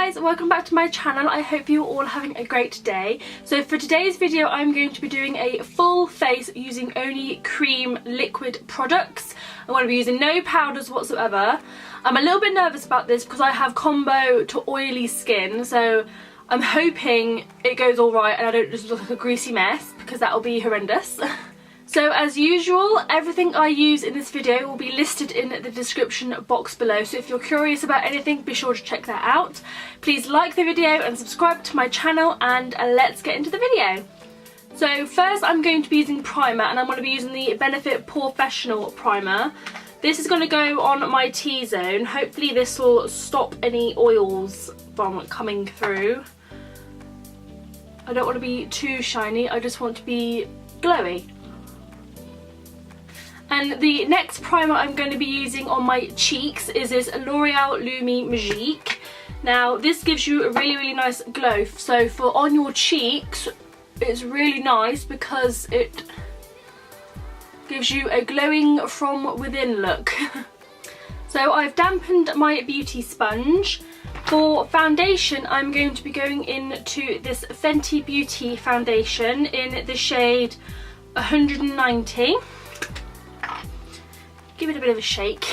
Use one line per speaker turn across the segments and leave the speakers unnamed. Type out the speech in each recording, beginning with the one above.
guys, welcome back to my channel. I hope you're all having a great day. So for today's video I'm going to be doing a full face using only cream liquid products. I'm going to be using no powders whatsoever. I'm a little bit nervous about this because I have combo to oily skin, so I'm hoping it goes alright and I don't just look like a greasy mess, because that'll be horrendous. So as usual, everything I use in this video will be listed in the description box below, so if you're curious about anything, be sure to check that out. Please like the video and subscribe to my channel, and let's get into the video. So first I'm going to be using primer, and I'm going to be using the Benefit Pore Fessional primer. This is going to go on my T-zone. Hopefully this will stop any oils from coming through. I don't want to be too shiny, I just want to be glowy. And the next primer I'm going to be using on my cheeks is this L'Oreal Lumi Magique. Now this gives you a really nice glow, so for on your cheeks it's really nice because it gives you a glowing from within look. So I've dampened my beauty sponge. For foundation I'm going to be going into this Fenti Beauty foundation in the shade 190. Give it a bit of a shake.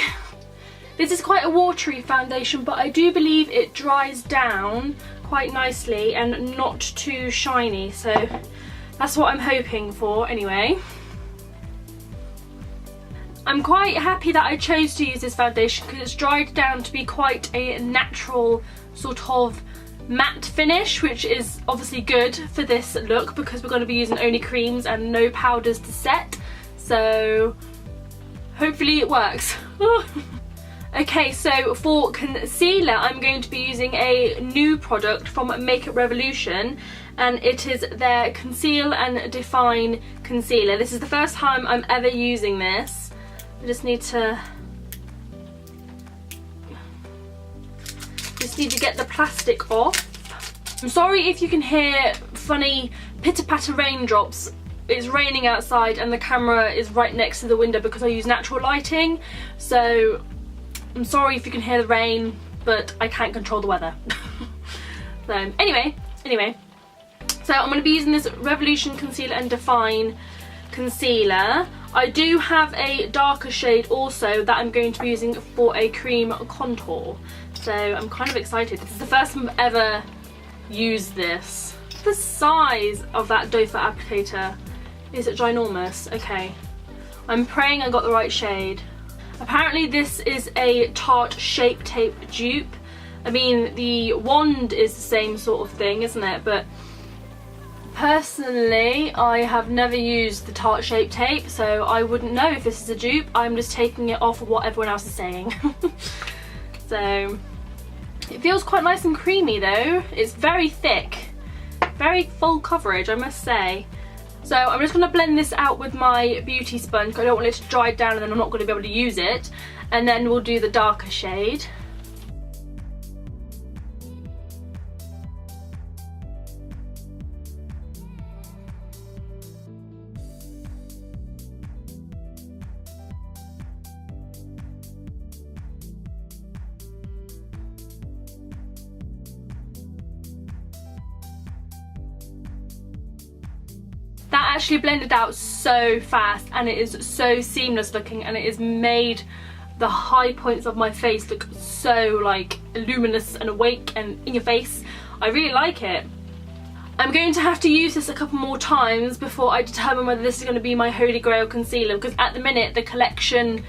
This is quite a watery foundation, but I do believe it dries down quite nicely and not too shiny, so that's what I'm hoping for anyway. I'm quite happy that I chose to use this foundation because it's dried down to be quite a natural sort of matte finish, which is obviously good for this look because we're going to be using only creams and no powders to set, so hopefully it works. Okay, so for concealer I'm going to be using a new product from Makeup Revolution, and it is their Conceal and Define concealer. This is the first time I'm ever using this. I just need to get the plastic off. I'm sorry if you can hear funny pitter-patter raindrops. It's raining outside and the camera is right next to the window because I use natural lighting, so I'm sorry if you can hear the rain, but I can't control the weather. So anyway, so I'm going to be using this Revolution Conceal and Define concealer. I do have a darker shade also that I'm going to be using for a cream contour, so I'm kind of excited. This is the first time I've ever used this. The size of that doe foot applicator is ginormous. Okay, I'm praying I got the right shade. Apparently this is a Tarte Shape Tape dupe. I mean, the wand is the same sort of thing, isn't it? But personally I have never used the Tarte Shape Tape, so I wouldn't know if this is a dupe. I'm just taking it off of what everyone else is saying. So it feels quite nice and creamy though. It's very thick, very full coverage, I must say. So I'm just going to blend this out with my beauty sponge. I don't want it to dry down and then I'm not going to be able to use it. And then we'll do the darker shade. That actually blended out so fast and it is so seamless looking, and it has made the high points of my face look so like luminous and awake and in your face. I really like it. I'm going to have to use this a couple more times before I determine whether this is going to be my holy grail concealer, because at the minute the collection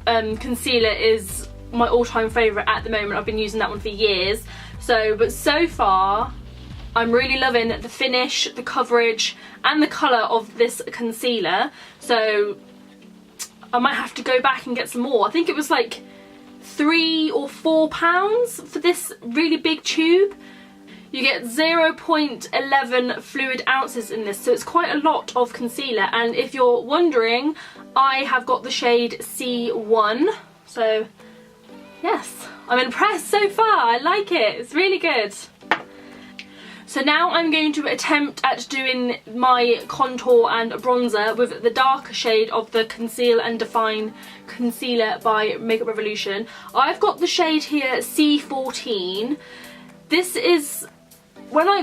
concealer is my all-time favourite at the moment. I've been using that one for years. But so far I'm really loving the finish, the coverage and the colour of this concealer, so I might have to go back and get some more. I think it was like £3 or £4 for this really big tube. You get 0.11 fluid ounces in this, so it's quite a lot of concealer. And if you're wondering, I have got the shade C1, so yes, I'm impressed so far. I like it, it's really good. So now I'm going to attempt at doing my contour and bronzer with the darker shade of the Conceal and Define concealer by Makeup Revolution. I've got the shade here C14. This is, when I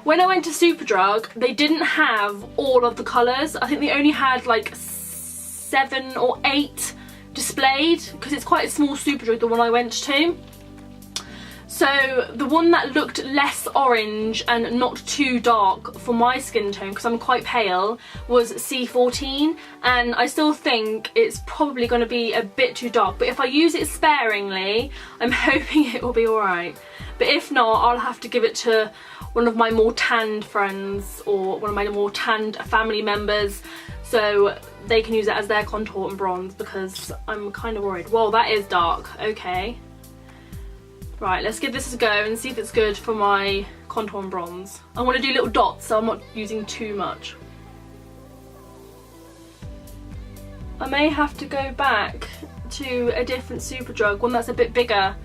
went to Superdrug, they didn't have all of the colours. I think they only had like 7 or 8 displayed, because it's quite a small Superdrug, the one I went to. So the one that looked less orange and not too dark for my skin tone, because I'm quite pale, was C14, and I still think it's probably going to be a bit too dark, but if I use it sparingly, I'm hoping it will be alright. But if not, I'll have to give it to one of my more tanned friends or one of my more tanned family members, so they can use it as their contour and bronze, because I'm kind of worried. Whoa, that is dark. Okay. Right, let's give this a go and see if it's good for my contour and bronze. I want to do little dots, so I'm not using too much. I may have to go back to a different Superdrug, one that's a bit bigger,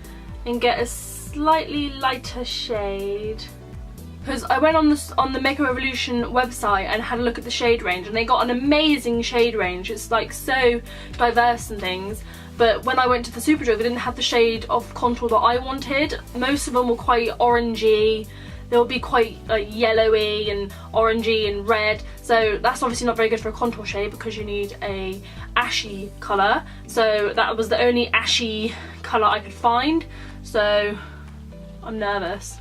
and get a slightly lighter shade. Because I went on the Makeup Revolution website and had a look at the shade range, and they got an amazing shade range. It's like so diverse and things. But when I went to the Superdrug, they didn't have the shade of contour that I wanted. Most of them were quite orangey. They'll be quite like yellowy and orangey and red. So that's obviously not very good for a contour shade, because you need a ashy colour. So that was the only ashy colour I could find. So I'm nervous.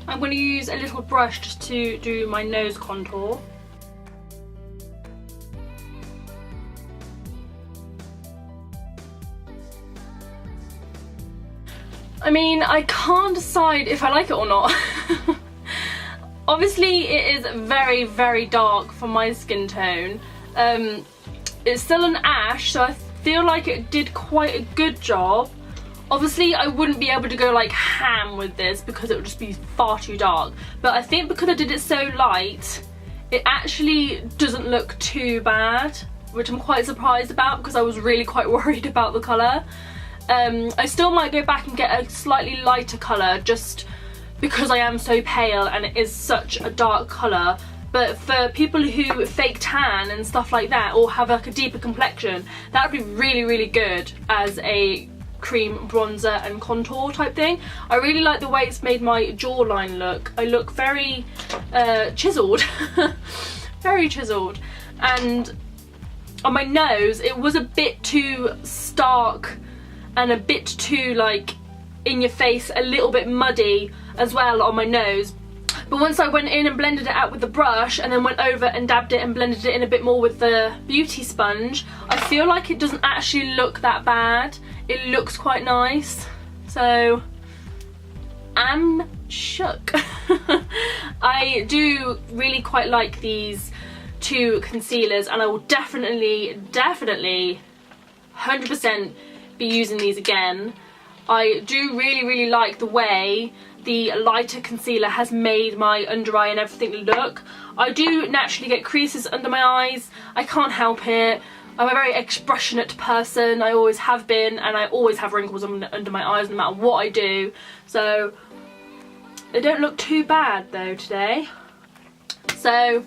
I'm going to use a little brush just to do my nose contour. I mean, I can't decide if I like it or not. Obviously it is very, very dark for my skin tone. It's still an ash, so I feel like it did quite a good job. Obviously I wouldn't be able to go like ham with this because it would just be far too dark, but I think because I did it so light, it actually doesn't look too bad, which I'm quite surprised about, because I was really quite worried about the colour. I still might go back and get a slightly lighter colour, just because I am so pale and it is such a dark colour. But for people who fake tan and stuff like that, or have like a deeper complexion, that would be really, really good as a cream bronzer and contour type thing. I really like the way it's made my jawline look. I look very chiseled. Very chiseled. And on my nose it was a bit too stark and a bit too like in your face, a little bit muddy as well on my nose. But once I went in and blended it out with the brush and then went over and dabbed it and blended it in a bit more with the beauty sponge, I feel like it doesn't actually look that bad. It looks quite nice. So I'm shook. I do really quite like these two concealers, and I will definitely 100% be using these again. I do really like the way the lighter concealer has made my under eye and everything look. I do naturally get creases under my eyes. I can't help it. I'm a very expressionate person. I always have been, and I always have wrinkles under my eyes no matter what I do. So they don't look too bad though today. So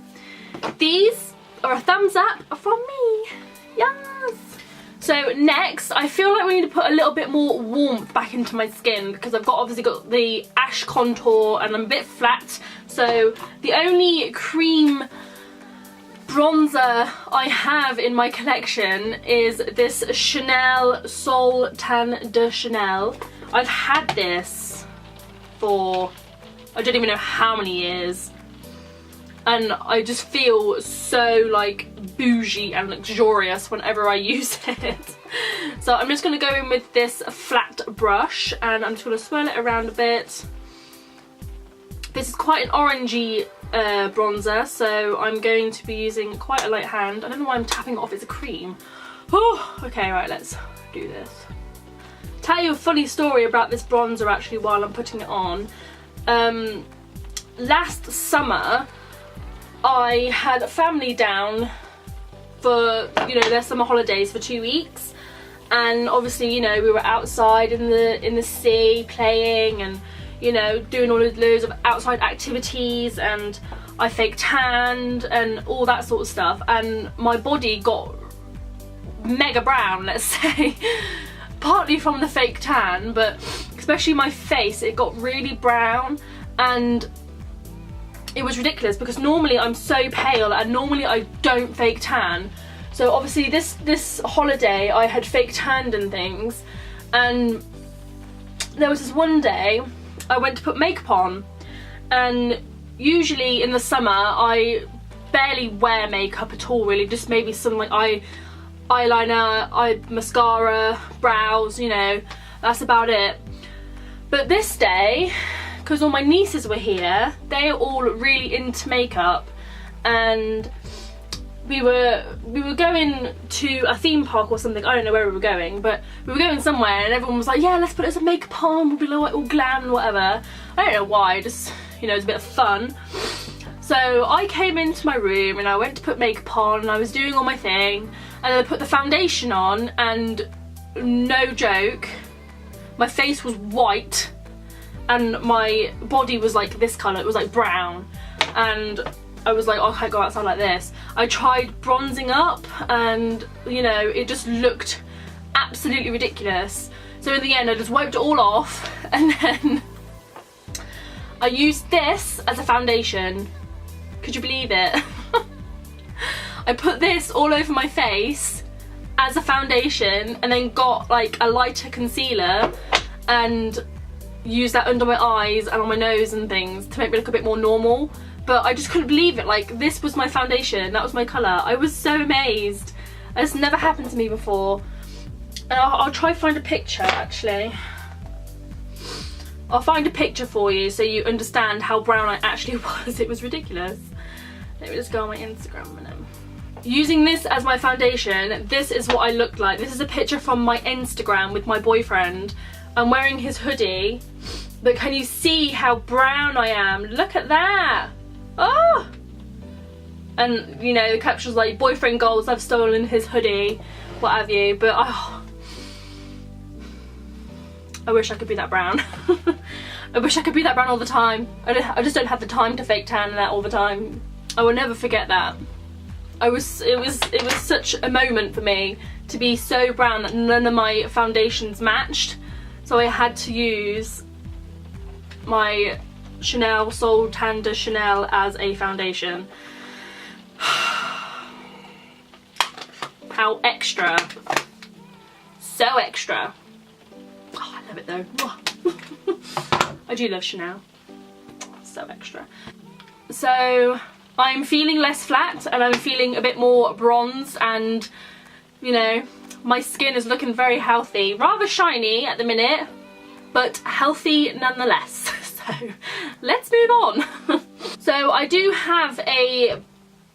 these are a thumbs up from me. Yes! So next, I feel like we need to put a little bit more warmth back into my skin, because I've obviously got the ash contour and I'm a bit flat. So the only cream bronzer I have in my collection is this Chanel Sol Tan de Chanel. I've had this for I don't even know how many years, and I just feel so like bougie and luxurious whenever I use it. So I'm just going to go in with this flat brush and I'm just going to swirl it around a bit. This is quite an orangey bronzer, so I'm going to be using quite a light hand. I don't know why I'm tapping it off, it's a cream. Oh, okay, right, let's do this. Tell you a funny story about this bronzer actually while I'm putting it on. Last summer I had family down for, you know, their summer holidays for 2 weeks, and obviously, you know, we were outside in the sea playing and, you know, doing all of loads of outside activities, and I fake tanned and all that sort of stuff, and my body got mega brown, let's say. Partly from the fake tan, but especially my face, it got really brown, and it was ridiculous because normally I'm so pale and normally I don't fake tan. So obviously this holiday I had fake tanned and things, and there was this one day I went to put makeup on, and usually in the summer I barely wear makeup at all really, just maybe some like eyeliner, mascara, brows, you know, that's about it. But this day, because all my nieces were here, they're all really into makeup, and we were going to a theme park or something. I don't know where we were going, but we were going somewhere, and everyone was like, yeah, let's put some makeup on, we'll be like all glam and whatever. I don't know why, just, you know, it's a bit of fun. So I came into my room and I went to put makeup on, and I was doing all my thing, and then I put the foundation on, and no joke, my face was white and my body was like this colour, it was like brown, and I was like, oh, I can't go outside like this. I tried bronzing up and, you know, it just looked absolutely ridiculous. So in the end I just wiped it all off, and then I used this as a foundation. Could you believe it? I put this all over my face as a foundation, and then got like a lighter concealer and used that under my eyes and on my nose and things to make me look a bit more normal. But I just couldn't believe it, like this was my foundation, that was my colour. I was so amazed. It's never happened to me before. And I'll try find a picture actually. I'll find a picture for you so you understand how brown I actually was. It was ridiculous. Let me just go on my Instagram a minute. Using this as my foundation, this is what I looked like. This is a picture from my Instagram with my boyfriend. I'm wearing his hoodie, but can you see how brown I am? Look at that. Oh! And, you know, the caption's like, boyfriend goals, I've stolen his hoodie, what have you. But, oh, I wish I could be that brown. I wish I could be that brown all the time. I just don't have the time to fake tan that all the time. I will never forget that. It was such a moment for me to be so brown that none of my foundations matched. So I had to use my Chanel Sol Tan de Chanel as a foundation. How extra. So extra. Oh, I love it though. I do love Chanel. So extra. So I'm feeling less flat and I'm feeling a bit more bronzed, and, you know, my skin is looking very healthy. Rather shiny at the minute, but healthy nonetheless. So let's move on. So I do have a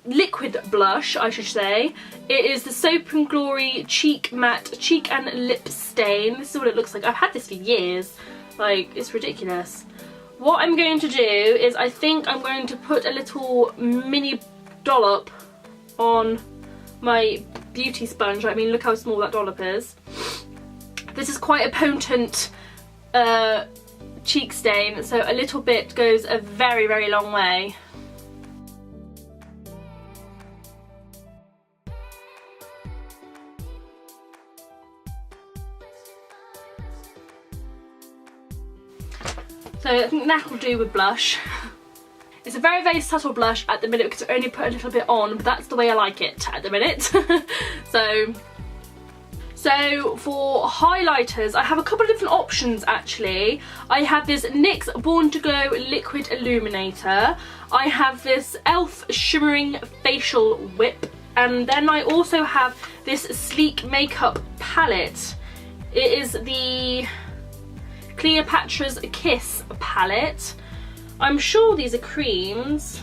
liquid blush, I should say. It is the Soap and Glory Cheekmate Cheek and Lip Stain. This is what it looks like. I've had this for years. Like, it's ridiculous. What I'm going to do is, I think I'm going to put a little mini dollop on my beauty sponge. I mean, look how small that dollop is. This is quite a potent cheek stain, so a little bit goes a very, very long way. So I think that will do with blush. It's a very, very subtle blush at the minute because I only put a little bit on, but that's the way I like it at the minute. So for highlighters, I have a couple of different options actually. I have this NYX Born to Glow Liquid Illuminator. I have this E.l.f. Shimmering Facial Whip. And then I also have this sleek makeup palette. It is the Cloepatra's Kiss palette. I'm sure these are creams.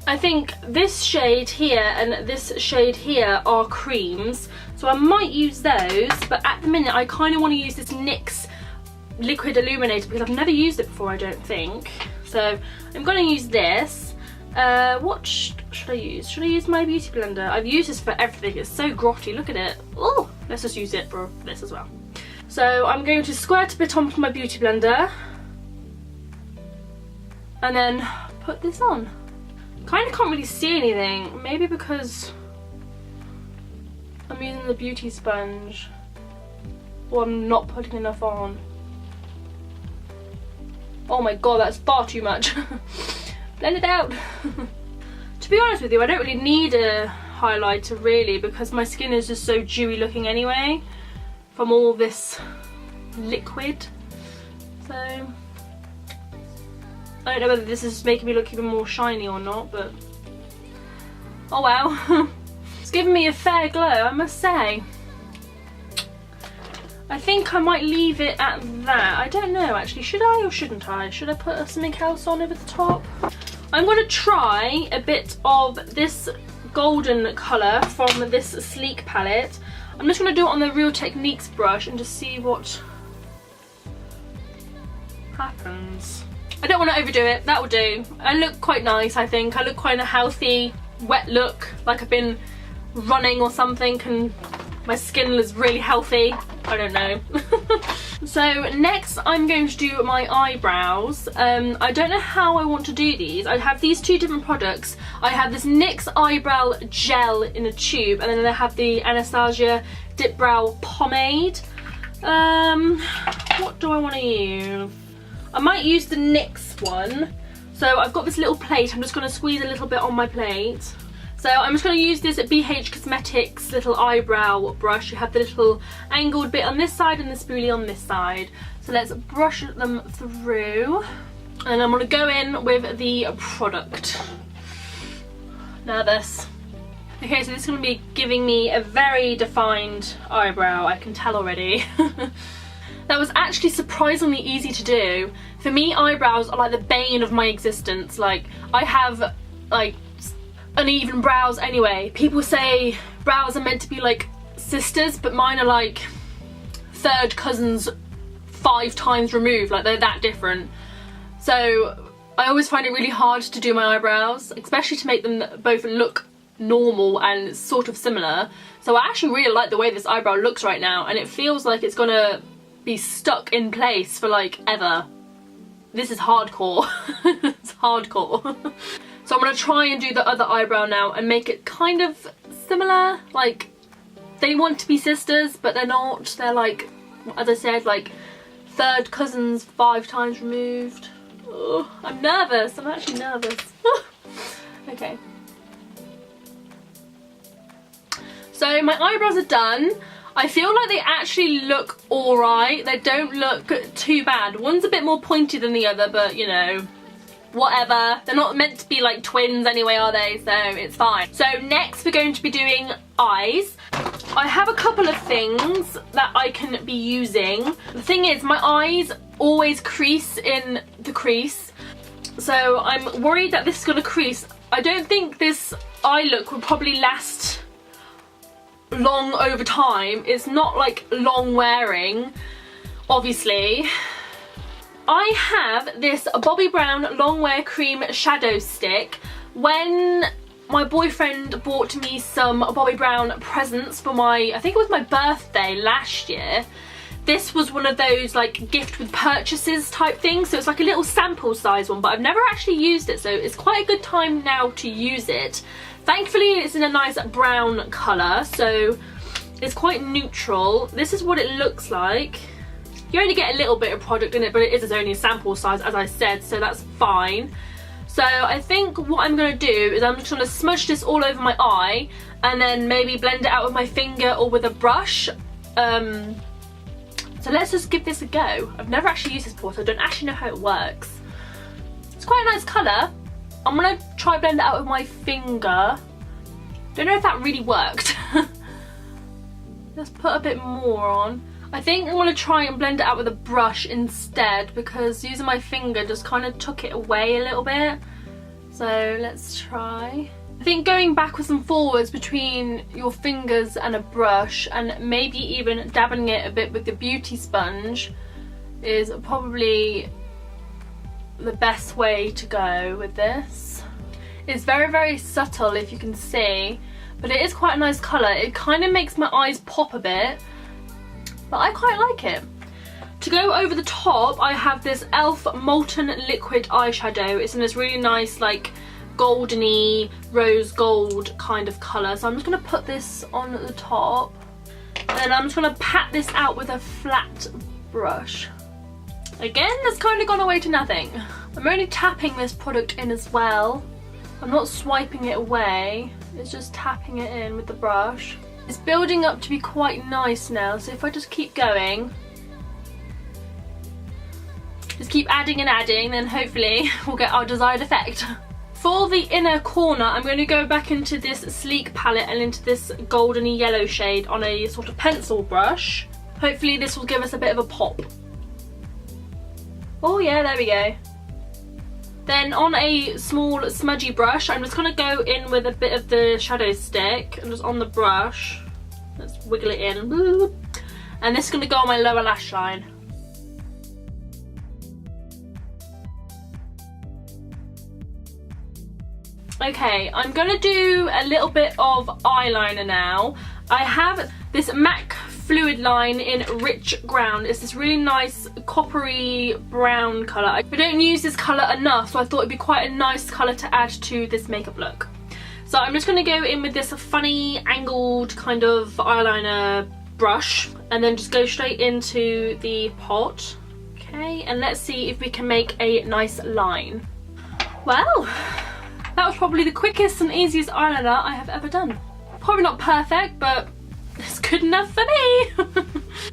I think this shade here and this shade here are creams, so I might use those, but at the minute I kind of want to use this NYX Liquid Illuminator because I've never used it before, I don't think. So I'm going to use this. What should I use? Should I use my beauty blender? I've used this for everything. It's so grotty. Look at it. Oh, let's just use it for this as well. So I'm going to squirt a bit onto my beauty blender and then put this on. Kind of can't really see anything. Maybe because I'm using the beauty sponge or I'm not putting enough on. Oh my god, that's far too much. Blend it out. To be honest with you, I don't really need a highlighter really because my skin is just so dewy looking anyway from all this liquid. So I don't know whether this is making me look even more shiny or not, but oh wow. It's giving me a fair glow, I must say. I think I might leave it at that. I don't know actually, should I or shouldn't I? Should I put something else on over the top? I'm going to try a bit of this golden colour from this Sleek palette. I'm just going to do it on the Real Techniques brush and just see what happens. I don't want to overdo it, that will do. I look quite nice, I think. I look quite a healthy, wet look, like I've been running or something and my skin is really healthy. I don't know. So next I'm going to do my eyebrows. I don't know how I want to do these. I have these two different products. I have this NYX Eyebrow Gel in a tube and then I have the Anastasia Dip Brow Pomade. What do I want to use? I might use the NYX one. So I've got this little plate. I'm just going to squeeze a little bit on my plate. So I'm just going to use this BH Cosmetics little eyebrow brush. You have the little angled bit on this side and the spoolie on this side. So let's brush them through. And I'm going to go in with the product. Nervous. Okay, so this is going to be giving me a very defined eyebrow. I can tell already. That was actually surprisingly easy to do. For me, eyebrows are like the bane of my existence. Like, I have like uneven brows anyway. People say brows are meant to be like sisters, but mine are like third cousins 5 times removed. Like, they're that different. So I always find it really hard to do my eyebrows, especially to make them both look normal and sort of similar. So I actually really like the way this eyebrow looks right now, and it feels like it's gonna be stuck in place for like ever. This is hardcore. It's hardcore. So I'm going to try and do the other eyebrow now and make it kind of similar. Like, they want to be sisters, but they're not. They're like, as I said, like third cousins 5 times removed. Oh, I'm nervous. I'm actually nervous. Okay. So my eyebrows are done. I feel like they actually look alright. They don't look too bad. One's a bit more pointy than the other, but you know, whatever. They're not meant to be like twins anyway, are they? So it's fine. So next we're going to be doing eyes. I have a couple of things that I can be using. The thing is, my eyes always crease in the crease. So I'm worried that this is going to crease. I don't think this eye look will probably last long over time. It's not like long wearing, obviously. I have this Bobbi Brown Long Wear Cream Shadow Stick. When my boyfriend bought me some Bobbi Brown presents for my, I think it was my birthday last year, this was one of those like gift with purchases type things. So it's like a little sample size one, but I've never actually used it, so it's quite a good time now to use it. Thankfully it's in a nice brown colour, so it's quite neutral. This is what it looks like. You only get a little bit of product in it, but it is only a sample size, as I said, so that's fine. So I think what I'm going to do is I'm just going to smudge this all over my eye and then maybe blend it out with my finger or with a brush. So let's just give this a go. I've never actually used this before, so I don't actually know how it works. It's quite a nice colour. I'm going to try blend it out with my finger. Don't know if that really worked. Let's put a bit more on. I think I'm going to try and blend it out with a brush instead, because using my finger just kind of took it away a little bit. So let's try. I think going backwards and forwards between your fingers and a brush, and maybe even dabbling it a bit with the beauty sponge, is probably the best way to go with this. It's very, very subtle, if you can see, but it is quite a nice colour. It kind of makes my eyes pop a bit, but I quite like it. To go over the top, I have this E.l.f. Molten Liquid Eyeshadow. It's in this really nice, like, goldeny rose gold kind of colour. So I'm just going to put this on the top, and I'm just going to pat this out with a flat brush. Again, that's kind of gone away to nothing. I'm only tapping this product in as well. I'm not swiping it away, it's just tapping it in with the brush. It's building up to be quite nice now, so if I just keep going, just keep adding and adding, then hopefully we'll get our desired effect. For the inner corner, I'm going to go back into this Sleek palette and into this goldeny yellow shade on a sort of pencil brush. Hopefully this will give us a bit of a pop. Oh yeah, there we go. Then on a small smudgy brush, I'm just going to go in with a bit of the shadow stick and just on the brush. Let's wiggle it in. And this is going to go on my lower lash line. Okay, I'm going to do a little bit of eyeliner now. I have this MAC Fluidline in Rich Ground. It's this really nice coppery brown colour. I don't use this colour enough, so I thought it'd be quite a nice colour to add to this makeup look. So I'm just going to go in with this funny angled kind of eyeliner brush and then just go straight into the pot. Okay, and let's see if we can make a nice line. Well, that was probably the quickest and easiest eyeliner I have ever done. Probably not perfect, but it's good enough for me.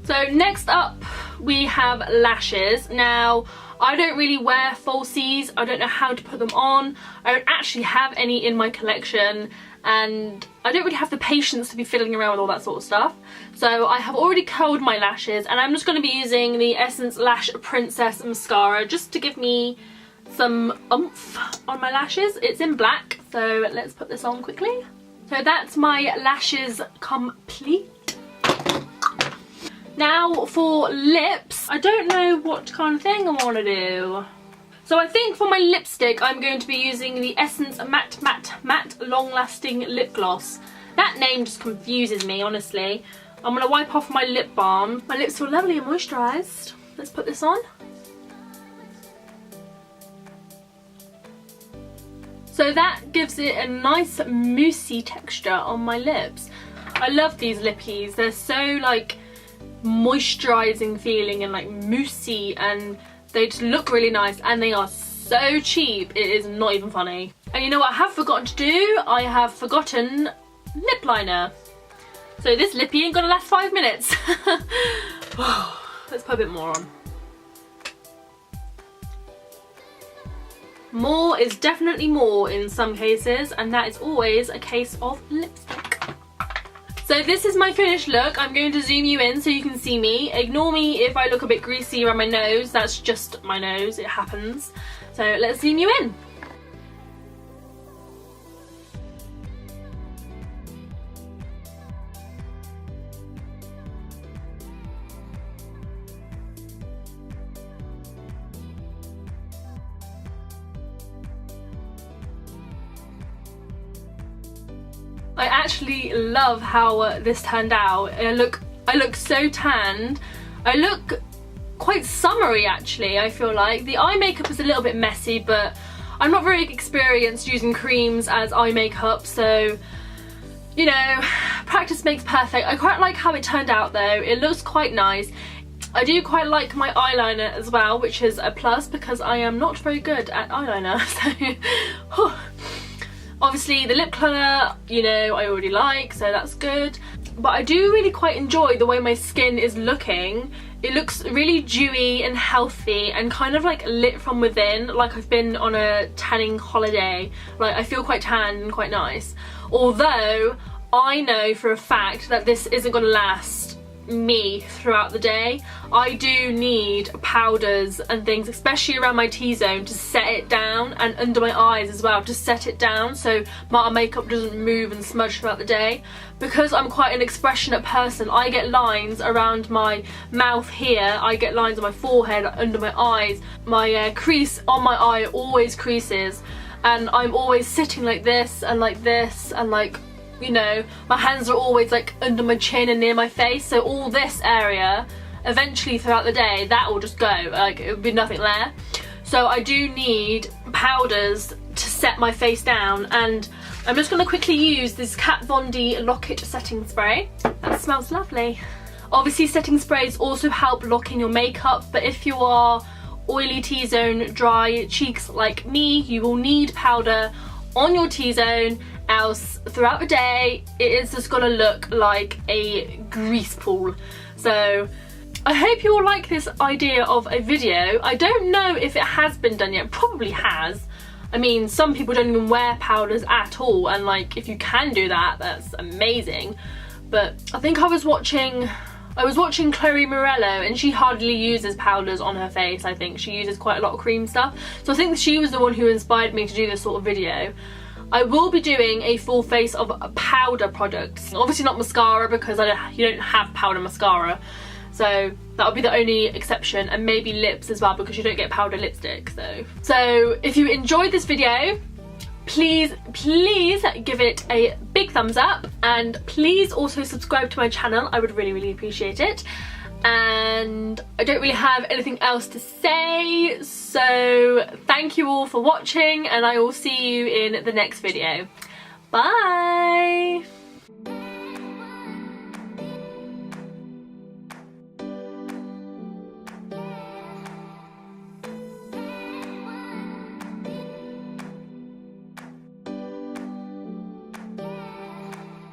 So next up we have lashes. Now, I don't really wear falsies. I don't know how to put them on. I don't actually have any in my collection, and I don't really have the patience to be fiddling around with all that sort of stuff. So I have already curled my lashes, and I'm just going to be using the Essence Lash Princess Mascara just to give me some oomph on my lashes. It's in black, so let's put this on quickly. So that's my lashes complete. Now for lips, I don't know what kind of thing I want to do. So I think for my lipstick I'm going to be using the Essence Matte Long Lasting Lip Gloss. That name just confuses me, honestly. I'm going to wipe off my lip balm. My lips feel lovely and moisturised. Let's put this on. So that gives it a nice moussey texture on my lips. I love these lippies. They're so like moisturising feeling and like moussey, and they just look really nice, and they are so cheap. It is not even funny. And you know what I have forgotten to do? I have forgotten lip liner. So this lippy ain't gonna last 5 minutes. Let's put a bit more on. More is definitely more in some cases, and that is always a case of lipstick. So this is my finished look. I'm going to zoom you in so you can see me. Ignore me if I look a bit greasy around my nose. That's just my nose, it happens. So let's zoom you in. I actually love how this turned out. I look so tanned. I look quite summery actually, I feel like. The eye makeup is a little bit messy, but I'm not very experienced using creams as eye makeup, so you know, practice makes perfect. I quite like how it turned out though. It looks quite nice. I do quite like my eyeliner as well, which is a plus because I am not very good at eyeliner, so obviously the lip colour, you know, I already like, so that's good. But I do really quite enjoy the way my skin is looking. It looks really dewy and healthy and kind of like lit from within, like I've been on a tanning holiday. Like I feel quite tan and quite nice. Although I know for a fact that this isn't going to last me throughout the day. I do need powders and things, especially around my T-zone, to set it down, and under my eyes as well, to set it down so my makeup doesn't move and smudge throughout the day. Because I'm quite an expressionate person, I get lines around my mouth here, I get lines on my forehead, under my eyes, my crease on my eye always creases, and I'm always sitting like this and like this, and like, you know, my hands are always like under my chin and near my face, so all this area, eventually throughout the day, that will just go, like it would be nothing there. So I do need powders to set my face down, and I'm just going to quickly use this Kat Von D Lock-It setting spray. That smells lovely. Obviously setting sprays also help lock in your makeup, but if you are oily T-zone, dry cheeks like me, you will need powder on your T-zone, else throughout the day it is just gonna look like a grease pool. So I hope you all like this idea of a video. I don't know if it has been done yet, probably has. I mean, some people don't even wear powders at all, and like if you can do that, that's amazing. But I think I was watching Chloe Morello, and she hardly uses powders on her face. I think she uses quite a lot of cream stuff. So I think she was the one who inspired me to do this sort of video. I will be doing a full face of powder products. Obviously not mascara, because you don't have powder mascara. So that'll be the only exception, and maybe lips as well, because you don't get powder lipstick. So if you enjoyed this video, please give it a big thumbs up, and please also subscribe to my channel. I would really appreciate it. And I don't really have anything else to say, so thank you all for watching, and I will see you in the next video. Bye!